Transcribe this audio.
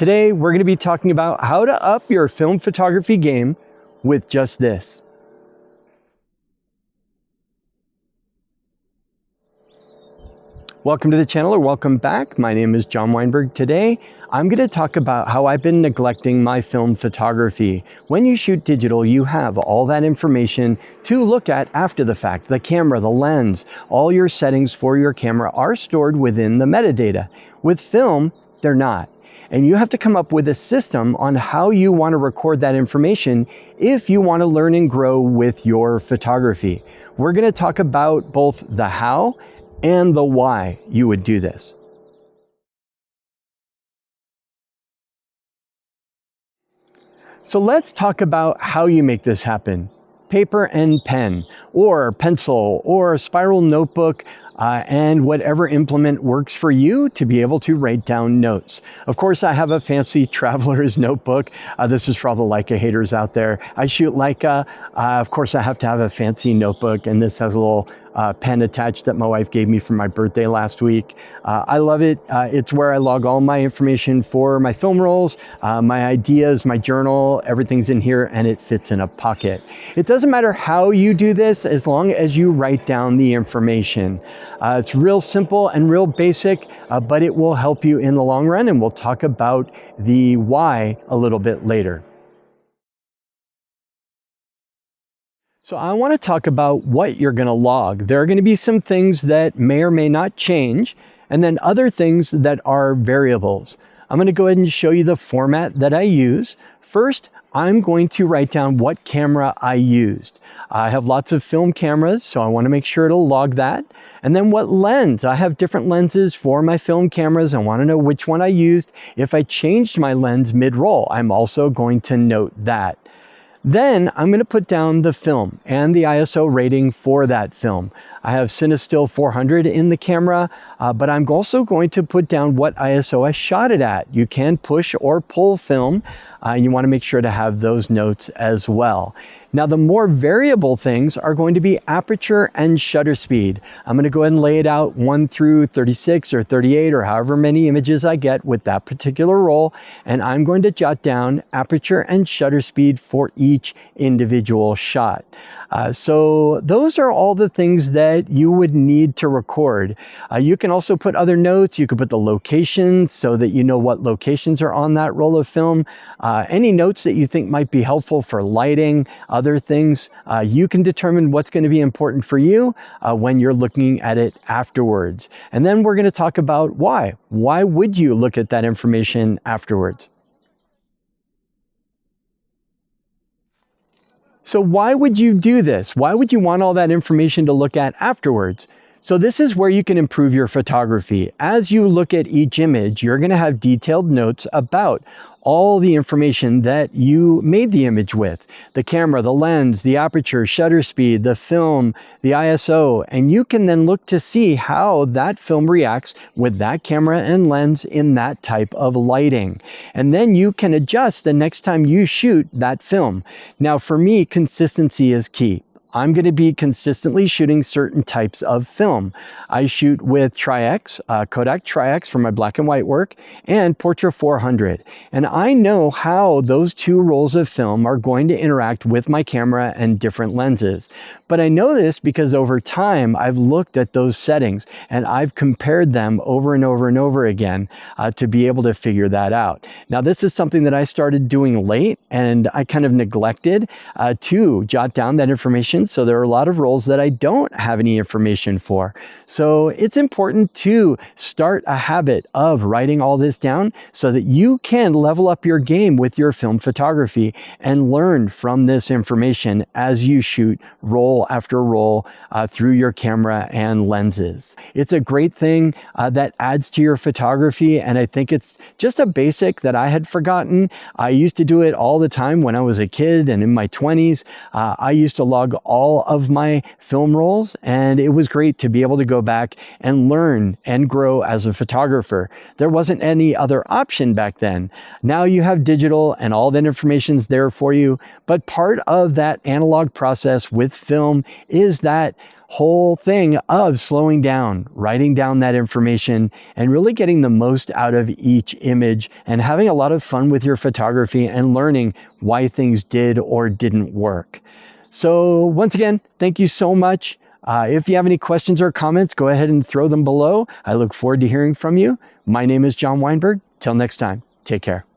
Today, we're going to be talking about how to up your film photography game with just this. Welcome to the channel, or welcome back. My name is John Weinberg. Today, I'm going to talk about how I've been neglecting my film photography. When you shoot digital, you have all that information to look at after the fact. The camera, the lens, all your settings for your camera are stored within the metadata. With film, they're not. And you have to come up with a system on how you want to record that information if you want to learn and grow with your photography. We're going to talk about both the how and the why you would do this. So let's talk about how you make this happen. Paper and pen, or pencil, or a spiral notebook, and whatever implement works for you to be able to write down notes. Of course, I have a fancy traveler's notebook. This is for all the Leica haters out there. I shoot Leica. Of course, I have to have a fancy notebook, and this has a little pen attached that my wife gave me for my birthday last week. I love it. It's where I log all my information for my film rolls, my ideas, my journal, everything's in here, and it fits in a pocket. It doesn't matter how you do this as long as you write down the information. It's real simple and real basic, but it will help you in the long run, and we'll talk about the why a little bit later. So I want to talk about what you're going to log. There are going to be some things that may or may not change, and then other things that are variables. I'm going to go ahead and show you the format that I use. First, I'm going to write down what camera I used. I have lots of film cameras, so I want to make sure to log that. And then what lens. I have different lenses for my film cameras. I want to know which one I used. If I changed my lens mid-roll, I'm also going to note that. Then I'm going to put down the film and the ISO rating for that film. I have Cinestill 400 in the camera, but I'm also going to put down what ISO I shot it at. You can push or pull film, and you want to make sure to have those notes as well. Now, the more variable things are going to be aperture and shutter speed. I'm going to go ahead and lay it out 1 through 36 or 38 or however many images I get with that particular roll, and I'm going to jot down aperture and shutter speed for each individual shot. So those are all the things that you would need to record. You can also put other notes. You could put the locations so that you know what locations are on that roll of film. Any notes that you think might be helpful for lighting, other things, you can determine what's going to be important for you when you're looking at it afterwards. And then we're going to talk about why. Why would you look at that information afterwards? So why would you do this? Why would you want all that information to look at afterwards? So this is where you can improve your photography. As you look at each image, you're going to have detailed notes about all the information that you made the image with. The camera, the lens, the aperture, shutter speed, the film, the ISO, and you can then look to see how that film reacts with that camera and lens in that type of lighting. And then you can adjust the next time you shoot that film. Now, for me, consistency is key. I'm going to be consistently shooting certain types of film. I shoot with Tri-X, Kodak Tri-X for my black and white work, and Portra 400. And I know how those two rolls of film are going to interact with my camera and different lenses. But I know this because over time, I've looked at those settings and I've compared them over and over and over again to be able to figure that out. Now, this is something that I started doing late and I kind of neglected to jot down that information. So there are a lot of roles that I don't have any information for. So it's important to start a habit of writing all this down so that you can level up your game with your film photography and learn from this information as you shoot roll after roll through your camera and lenses. It's a great thing that adds to your photography, and I think it's just a basic that I had forgotten. I used to do it all the time when I was a kid and in my 20s. I used to log all of my film rolls, and it was great to be able to go back and learn and grow as a photographer. There wasn't any other option back then. Now you have digital and all that information's there for you, but part of that analog process with film is that whole thing of slowing down, writing down that information, and really getting the most out of each image and having a lot of fun with your photography and learning why things did or didn't work. So once again, thank you so much. If you have any questions or comments, go ahead and throw them below. I look forward to hearing from you. My name is John Weinberg. Till next time, take care.